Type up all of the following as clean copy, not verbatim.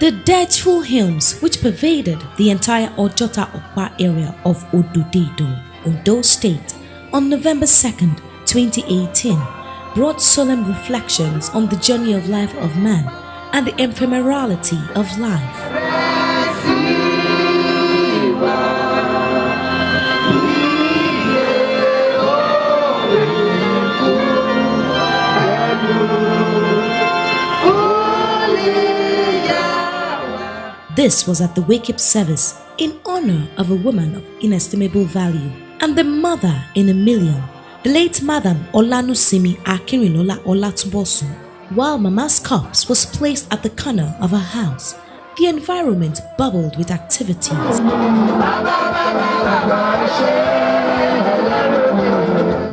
The dirgeful hymns which pervaded the entire Ojota Okpa area of Odudido, Ondo State, on November 2nd, 2018, brought solemn reflections on the journey of life of man and the ephemerality of life. This was at the wake-up service in honor of a woman of inestimable value and the mother in a million, the late Madam Olanusimi Akinrinlola Olatunbosun. While Mama's corpse was placed at the corner of her house, the environment bubbled with activities.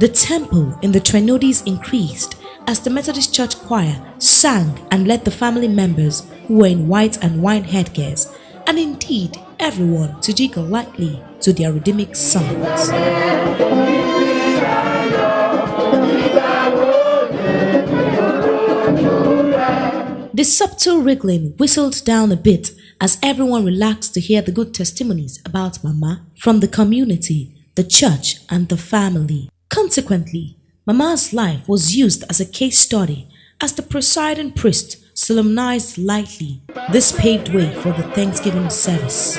The tempo in the Trenodis increased as the Methodist Church choir sang and led the family members who were in white and wine headgears, and indeed everyone to jiggle lightly to their rhythmic songs. The subtle wriggling whistled down a bit as everyone relaxed to hear the good testimonies about Mama from the community, the church, and the family. Consequently, Mama's life was used as a case study as the presiding priest solemnized lightly. This paved way for the Thanksgiving service.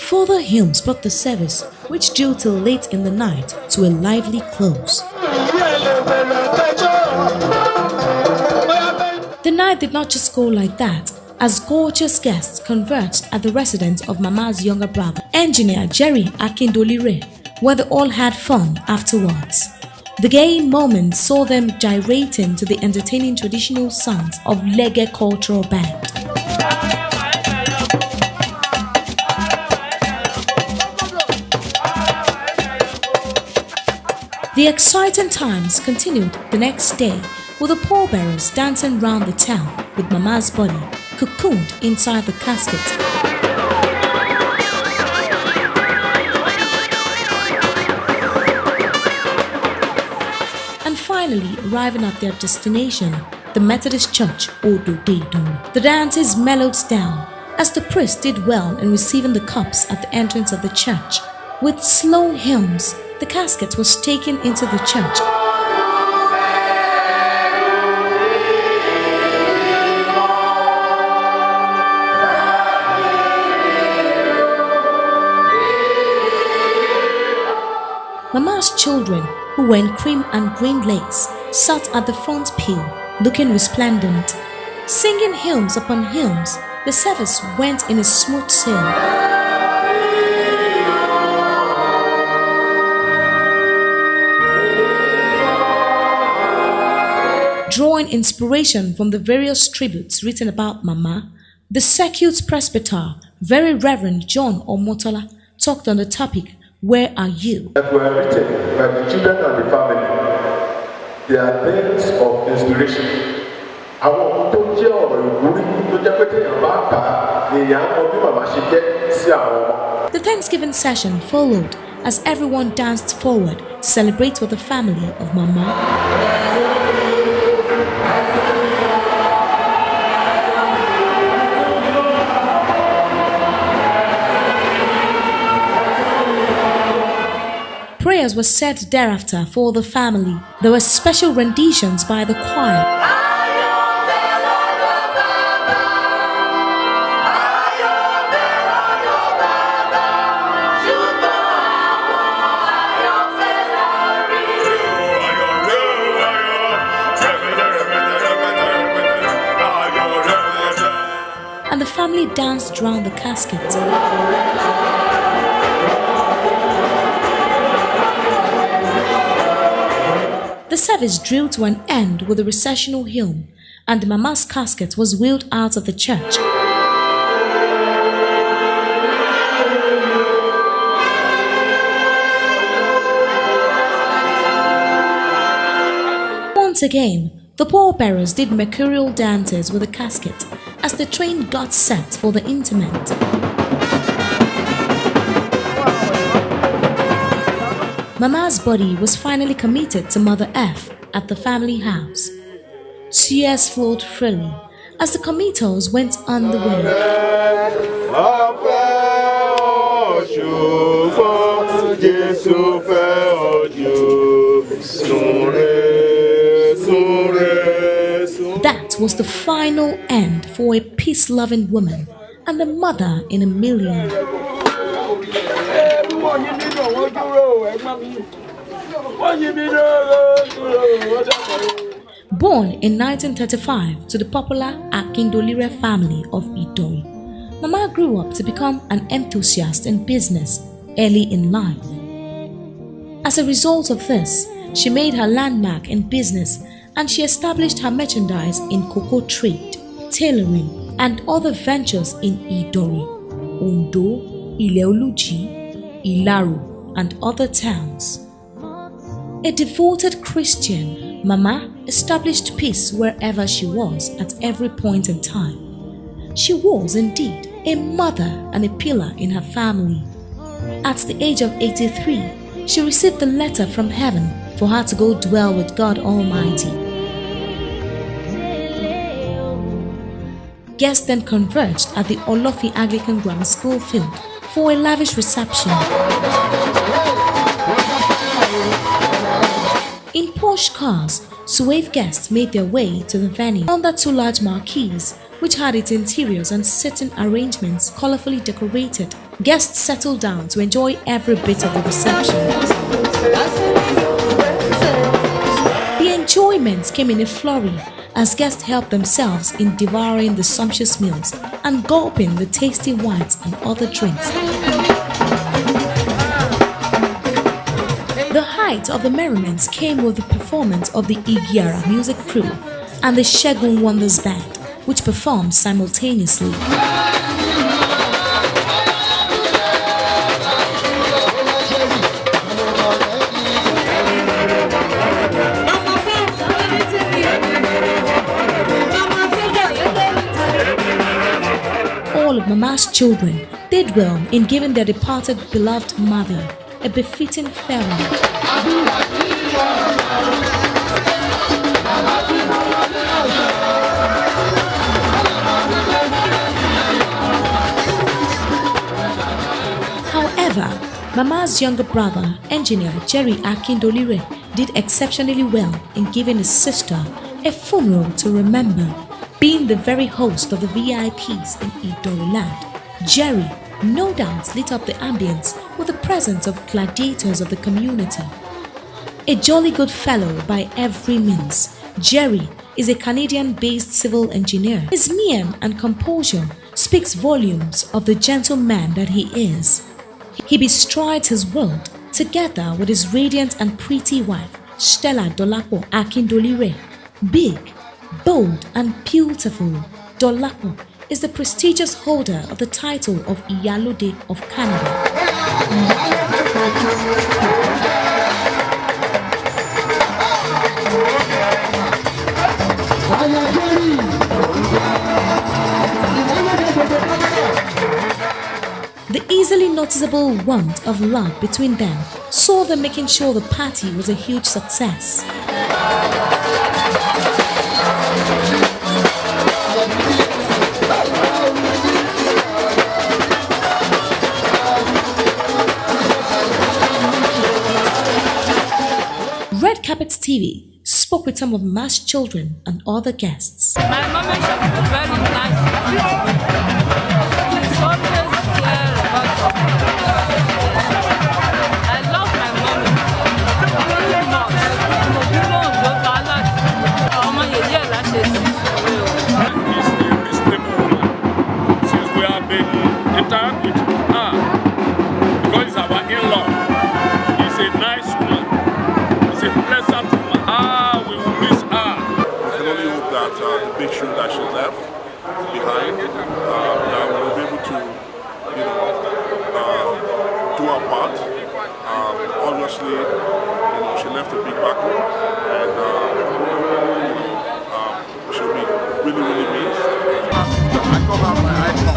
Further hymns brought the service, which drew till late in the night, to a lively close. The night did not just go like that, as gorgeous guests converged at the residence of Mama's younger brother, Engineer Jerry Akindolire, where they all had fun afterwards. The gay moment saw them gyrating to the entertaining traditional songs of Lege Cultural Band. The exciting times continued the next day with the pallbearers dancing round the town with Mama's body cocooned inside the casket. And finally arriving at their destination, the Methodist Church, Odudido. The dances mellowed down as the priest did well in receiving the cups at the entrance of the church. With slow hymns, the casket was taken into the church. Mama's children, who were in cream and green lace, sat at the front pew, looking resplendent. Singing hymns upon hymns, the service went in a smooth sail. Drawing inspiration from the various tributes written about Mama, the Circuit Presbyter, Very Reverend John Omotola, talked on the topic, "Where are you?" That were written by the children and the family. They are things of inspiration. The Thanksgiving session followed as everyone danced forward to celebrate with the family of Mama. Prayers were said thereafter for the family. There were special renditions by the choir. And the family danced round the casket. The service drew to an end with a recessional hymn, and Mama's casket was wheeled out of the church. Once again, the pallbearers did mercurial dances with the casket as the train got set for the interment. Mama's body was finally committed to Mother Earth at the family house. Tears flowed freely as the commuters went on the way. That was the final end for a peace-loving woman and a mother in a million. Born in 1935 to the popular Akinrinlola family of Idori, Mama grew up to become an enthusiast in business early in life. As a result of this, she made her landmark in business and she established her merchandise in cocoa trade, tailoring, and other ventures in Idori, Ondo, Ileoluji, Ilaru, and other towns. A devoted Christian, Mama established peace wherever she was at every point in time. She was indeed a mother and a pillar in her family. At the age of 83, she received the letter from heaven for her to go dwell with God Almighty. Guests then converged at the Olofi Anglican Grammar School field for a lavish reception. In posh cars, suave guests made their way to the venue under two large marquees, which had its interiors and seating arrangements colorfully decorated. Guests settled down to enjoy every bit of the reception. The enjoyment came in a flurry as guests helped themselves in devouring the sumptuous meals and gulping the tasty wines and other drinks. The height of the merriments came with the performance of the Igiara music crew and the Shegun Wonders Band, which performed simultaneously. All of Mama's children did well in giving their departed beloved mother a befitting farewell. However, Mama's younger brother, engineer Jerry Akinrinlola, did exceptionally well in giving his sister a funeral to remember. Being the very host of the VIPs in Idori land, Jerry no doubt lit up the ambience with the presence of gladiators of the community. A jolly good fellow by every means, Jerry is a Canadian-based civil engineer. His mien and composure speaks volumes of the gentleman that he is. He bestrides his world together with his radiant and pretty wife, Stella Dolapo Akinrinlola. Big, bold and beautiful, Dolapo is the prestigious holder of the title of Iyalode of Canada. The easily noticeable want of love between them saw them making sure the party was a huge success. Red Carpet TV spoke with some of Mama's children and other guests. My mama is very nice. She's always there about me. I love my mommy very much. You know, Mama, yeah, that's it. She's a reasonable woman. Since we have been interacting with her, because it's our in-law, she's a nice woman. She's a pleasant woman. We will miss her. I can only hope that the big shoe that she left behind, that we'll be able to, do our part. Obviously, she left a big background, and she'll be really, really missed. I call her my icon.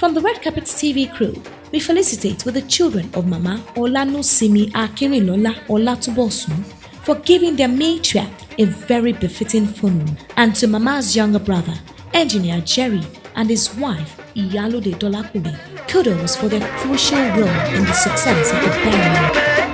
From the Red Carpet TV crew, we felicitate with the children of Mama Olanusimi Akinrinlola Olatunbosun for giving their matriarch a very befitting funeral, and to Mama's younger brother, Engineer Jerry, and his wife, Iyalode Dolakunle. Kudos for their crucial role in the success of the burial.